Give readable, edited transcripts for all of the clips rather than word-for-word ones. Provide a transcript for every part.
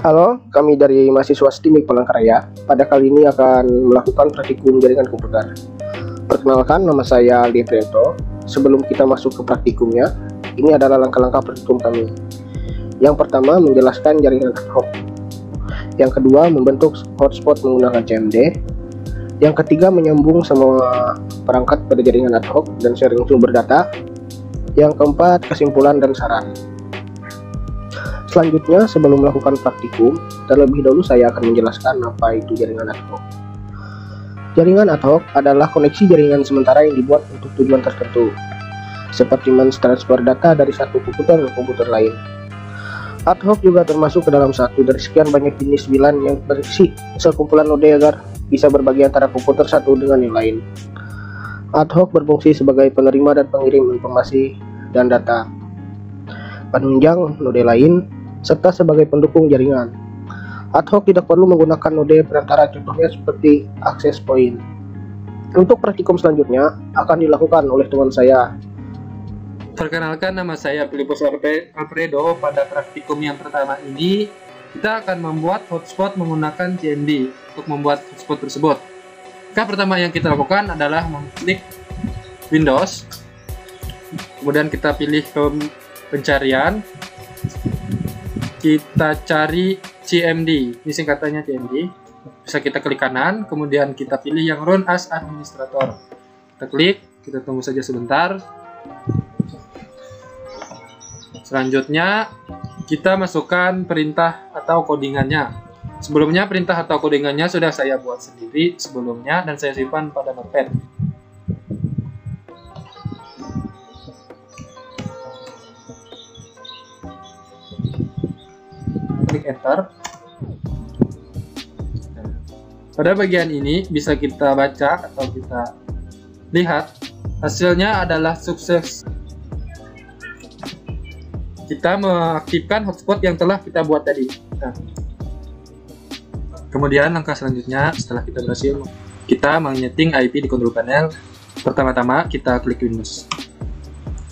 Halo, kami dari mahasiswa STIMIK Palangkaraya. Pada kali ini akan melakukan praktikum jaringan komputer. Perkenalkan, nama saya Aldi Frianto. Sebelum kita masuk ke praktikumnya, ini adalah langkah-langkah praktikum kami. Yang pertama, menjelaskan jaringan ad hoc. Yang kedua, membentuk hotspot menggunakan CMD. Yang ketiga, menyambung semua perangkat pada jaringan ad hoc dan sharing sumber data. Yang keempat, kesimpulan dan saran. Selanjutnya, sebelum melakukan praktikum, terlebih dahulu saya akan menjelaskan apa itu jaringan ad hoc. Jaringan ad hoc adalah koneksi jaringan sementara yang dibuat untuk tujuan tertentu, seperti mentransfer data dari satu komputer ke komputer lain. Ad hoc juga termasuk ke dalam satu dari sekian banyak jenis VLAN yang berisi sekumpulan node agar bisa berbagi antara komputer satu dengan yang lain. Ad hoc berfungsi sebagai penerima dan pengirim informasi dan data, penunjang node lain, serta sebagai pendukung jaringan. Ad hoc tidak perlu menggunakan node perantara, contohnya seperti access point. Untuk praktikum selanjutnya akan dilakukan oleh teman saya. Perkenalkan, nama saya Filipus Alfredo. Pada praktikum yang pertama ini, kita akan membuat hotspot menggunakan CMD untuk membuat hotspot tersebut. Langkah pertama yang kita lakukan adalah mengklik Windows, kemudian kita pilih ke pencarian, kita cari CMD, ini singkatannya CMD. Bisa kita klik kanan, kemudian kita pilih yang Run as Administrator. Kita klik, kita tunggu saja sebentar. Selanjutnya, kita masukkan perintah atau codingannya. Sebelumnya, perintah atau codingannya sudah saya buat sendiri sebelumnya dan saya simpan pada notepad. Klik enter. Pada bagian ini bisa kita baca atau kita lihat hasilnya adalah sukses. Kita mengaktifkan hotspot yang telah kita buat tadi. Nah, kemudian langkah selanjutnya setelah kita berhasil, kita menyeting IP di control panel. Pertama-tama kita klik Windows,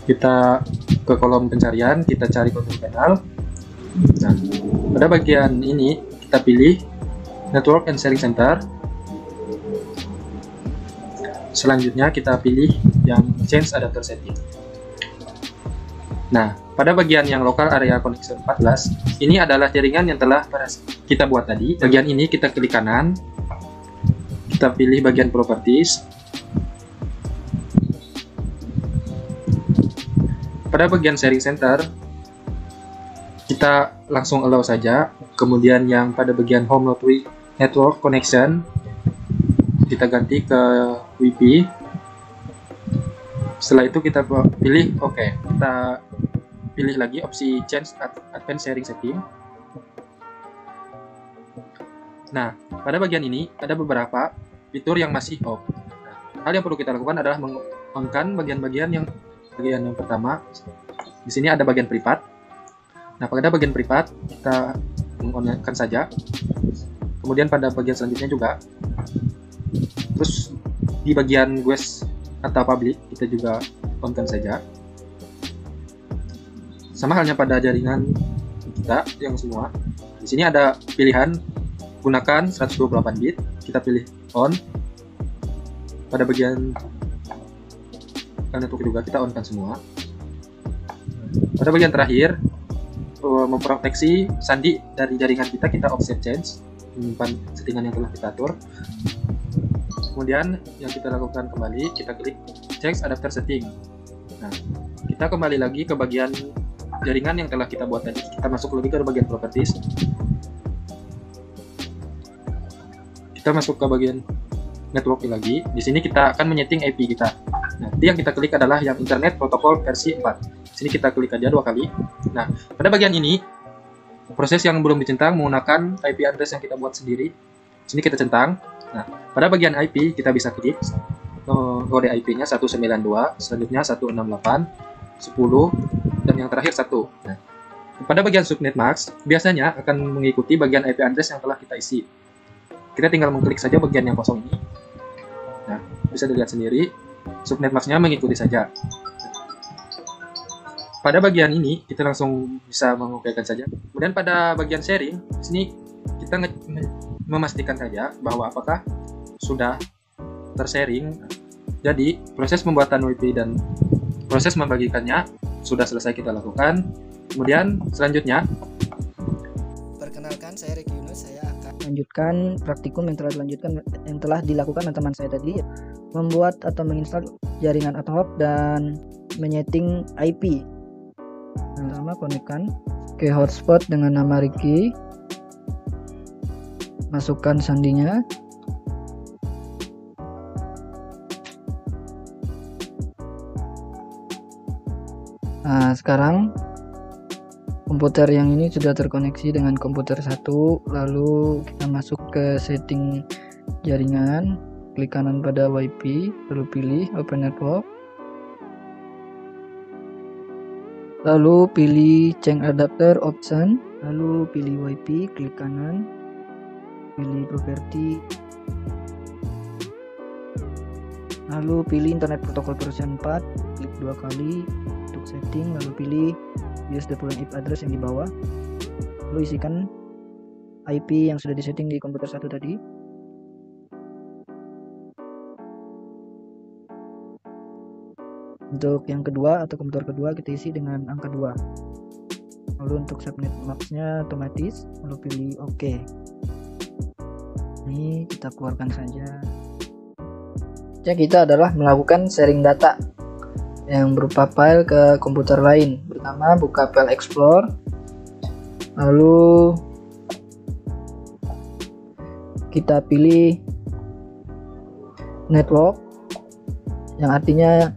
kita ke kolom pencarian, kita cari control panel. Nah, pada bagian ini kita pilih Network and Sharing Center. Selanjutnya kita pilih yang Change Adapter Setting. Nah, pada bagian yang Local Area Connection 14, ini adalah jaringan yang telah kita buat tadi. Bagian ini kita klik kanan, kita pilih bagian Properties. Pada bagian Sharing Center, kita langsung allow saja. Kemudian yang pada bagian Home Network Connection, kita ganti ke WiFi. Setelah itu kita pilih OK. Kita pilih lagi opsi Change Advanced Sharing Setting. Nah, pada bagian ini ada beberapa fitur yang masih off. Hal yang perlu kita lakukan adalah meng-on-kan bagian yang pertama. Di sini ada bagian privat. Nah, pada bagian privat kita meng-on-kan saja. Kemudian pada bagian selanjutnya juga. Terus di bagian guest atau public kita juga on-kan saja. Sama halnya pada jaringan kita yang semua. Di sini ada pilihan gunakan 128 bit, kita pilih on. Pada bagian network juga kita on-kan semua. Pada bagian terakhir, memproteksi sandi dari jaringan kita offset change, menyimpan settingan yang telah kita atur. Kemudian yang kita lakukan kembali, kita klik Change Adapter Setting. Nah, kita kembali lagi ke bagian jaringan yang telah kita buat tadi. Kita masuk lagi ke bagian Properties. Kita masuk ke bagian Network lagi. Di sini kita akan menyeting IP kita. Nanti yang kita klik adalah yang Internet Protocol versi 4. Di sini kita klik aja 2 kali. Nah, pada bagian ini proses yang belum dicentang menggunakan IP address yang kita buat sendiri. Di sini kita centang. Nah, pada bagian IP kita bisa klik kode IP-nya 192, selanjutnya 168, 10, dan yang terakhir 1. Nah, pada bagian subnet mask biasanya akan mengikuti bagian IP address yang telah kita isi. Kita tinggal mengklik saja bagian yang kosong ini. Nah, bisa dilihat sendiri subnet mask-nya mengikuti saja. pada bagian ini kita langsung bisa mengokekan saja. Kemudian pada bagian sharing, di sini kita memastikan saja bahwa apakah sudah tersharing. Jadi proses pembuatan WP dan proses membagikannya sudah selesai kita lakukan. Kemudian selanjutnya, perkenalkan, saya Ricky Yunus. Saya akan lanjutkan praktikum yang telah dilakukan teman saya tadi, membuat atau menginstal jaringan ad hoc dan menyeting IP. Pertama, konekkan ke hotspot dengan nama Ricky, masukkan sandinya. Nah, sekarang komputer yang ini sudah terkoneksi dengan komputer 1. Lalu kita masuk ke setting jaringan, klik kanan pada WiFi, lalu pilih Open Network, lalu pilih Change Adapter Option, lalu pilih WiFi, klik kanan, pilih Property, lalu pilih Internet Protocol version 4, klik 2 kali untuk setting, lalu pilih Use the following IP address yang di bawah, lalu isikan IP yang sudah disetting di komputer 1 tadi. Untuk yang kedua atau komputer kedua kita isi dengan angka 2. Lalu untuk subnet max-nya otomatis, lalu pilih OK. Ini kita keluarkan saja. Kita adalah melakukan sharing data yang berupa file ke komputer lain. Pertama, buka File Explorer, lalu kita pilih Network, yang artinya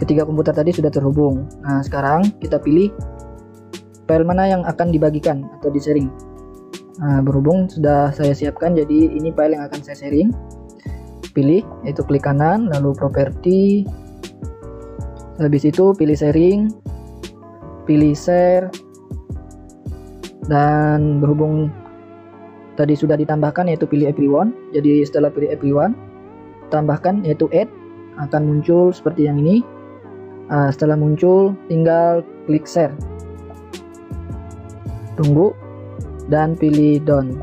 ketiga komputer tadi sudah terhubung. Nah, sekarang kita pilih file mana yang akan dibagikan atau di-sharing. Nah, berhubung sudah saya siapkan, jadi ini file yang akan saya sharing. Pilih, yaitu klik kanan, lalu Property. Habis itu pilih Sharing, pilih Share, dan berhubung tadi sudah ditambahkan, yaitu pilih Everyone. Jadi setelah pilih Everyone, tambahkan yaitu Add, akan muncul seperti yang ini. Setelah muncul, tinggal klik Share, tunggu, dan pilih Done.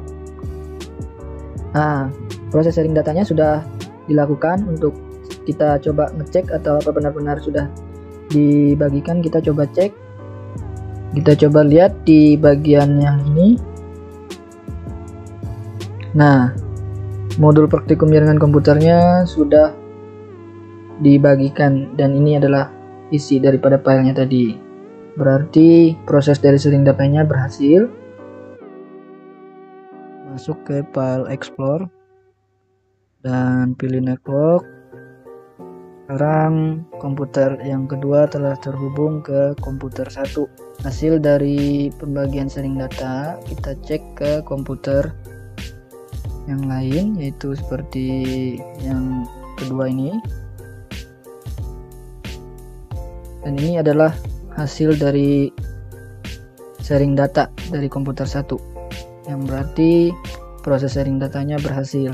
Proses sharing datanya sudah dilakukan. Untuk kita coba ngecek atau apa benar-benar sudah dibagikan, kita coba cek. Kita coba lihat di bagian yang ini. Nah, modul praktikum jaringan komputernya sudah dibagikan, dan ini adalah isi daripada filenya tadi. Berarti proses dari sharing datanya berhasil. Masuk ke File Explorer dan pilih Network. Sekarang komputer yang kedua telah terhubung ke komputer 1. Hasil dari pembagian sharing data kita cek ke komputer yang lain, yaitu seperti yang kedua ini. Dan ini adalah hasil dari sharing data dari komputer 1, yang berarti proses sharing datanya berhasil.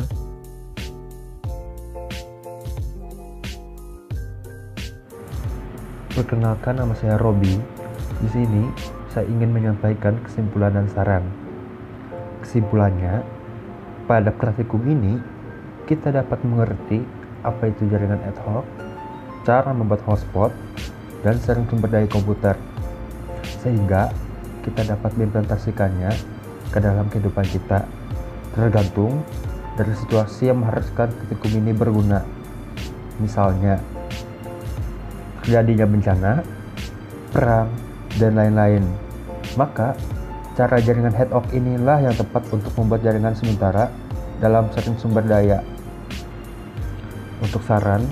Perkenalkan, nama saya Robi. Di sini saya ingin menyampaikan kesimpulan dan saran. Kesimpulannya, pada praktikum ini kita dapat mengerti apa itu jaringan ad hoc, cara membuat hotspot, dan sharing sumber daya komputer, sehingga kita dapat mengimplementasikannya ke dalam kehidupan kita, tergantung dari situasi yang mengharuskan praktikum ini berguna. Misalnya terjadinya bencana, perang, dan lain-lain. Maka cara jaringan ad hoc inilah yang tepat untuk membuat jaringan sementara dalam sharing sumber daya. Untuk saran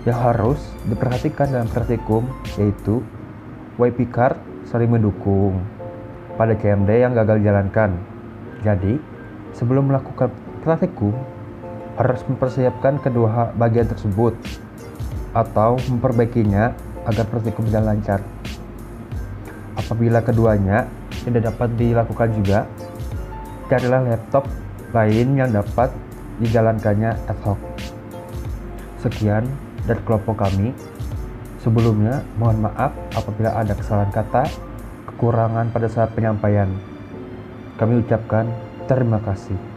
yang harus diperhatikan dalam praktikum, yaitu WiFi card saling mendukung pada CMD yang gagal dijalankan. Jadi, sebelum melakukan praktikum, harus mempersiapkan kedua bagian tersebut atau memperbaikinya agar praktikum berjalan lancar. Apabila keduanya tidak dapat dilakukan juga, carilah laptop lain yang dapat dijalankannya ad hoc. Sekian dari kelompok kami. Sebelumnya, mohon maaf apabila ada kesalahan kata, kekurangan pada saat penyampaian. Kami ucapkan terima kasih.